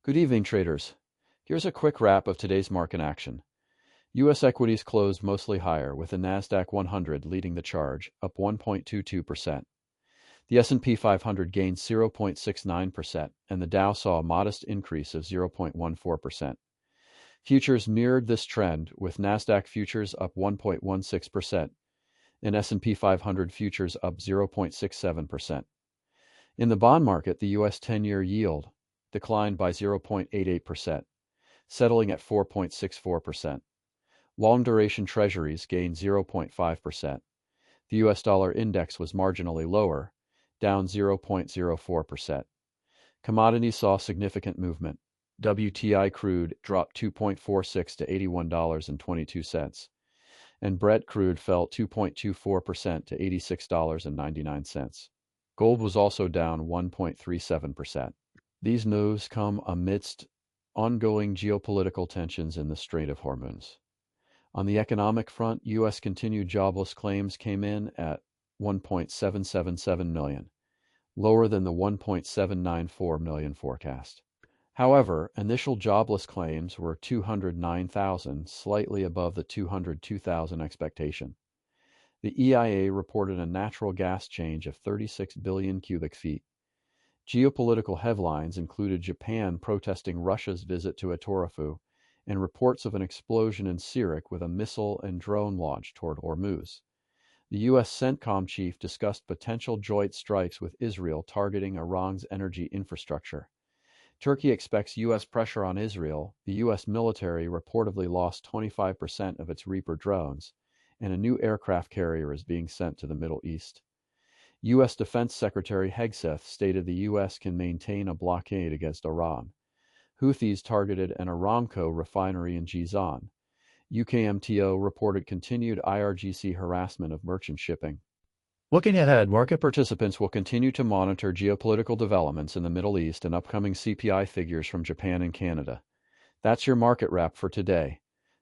Good evening, traders. Here's a quick wrap of today's market action. U.S. equities closed mostly higher, with the Nasdaq 100 leading the charge, up 1.22%. The S&P 500 gained 0.69%, and the Dow saw a modest increase of 0.14%. Futures mirrored this trend, with Nasdaq futures up 1.16% and S&P 500 futures up 0.67%. In the bond market, the U.S. 10-year yield declined by 0.88%, settling at 4.64%. Long-duration treasuries gained 0.5%. The U.S. dollar index was marginally lower, down 0.04%. Commodities saw significant movement. WTI crude dropped 2.46 to $81.22, and Brent crude fell 2.24% to $86.99. Gold was also down 1.37%. These moves come amidst ongoing geopolitical tensions in the Strait of Hormuz. On the economic front, U.S. continued jobless claims came in at 1.777 million, lower than the 1.794 million forecast. However, initial jobless claims were 209,000, slightly above the 202,000 expectation. The EIA reported a natural gas change of 36 billion cubic feet. Geopolitical headlines included Japan protesting Russia's visit to Atorafu and reports of an explosion in Sirik with a missile and drone launch toward Hormuz. The U.S. CENTCOM chief discussed potential joint strikes with Israel targeting Iran's energy infrastructure. Turkey expects U.S. pressure on Israel. The U.S. military reportedly lost 25% of its Reaper drones, and a new aircraft carrier is being sent to the Middle East. U.S. Defense Secretary Hegseth stated the U.S. can maintain a blockade against Iran. Houthis targeted an Aramco refinery in Jizan. UKMTO reported continued IRGC harassment of merchant shipping. Looking ahead, market participants will continue to monitor geopolitical developments in the Middle East and upcoming CPI figures from Japan and Canada. That's your market wrap for today.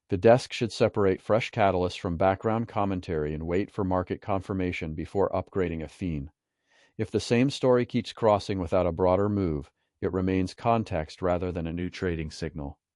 The desk should separate fresh catalysts from background commentary and wait for market confirmation before upgrading a theme. If the same story keeps crossing without a broader move, it remains context rather than a new trading signal.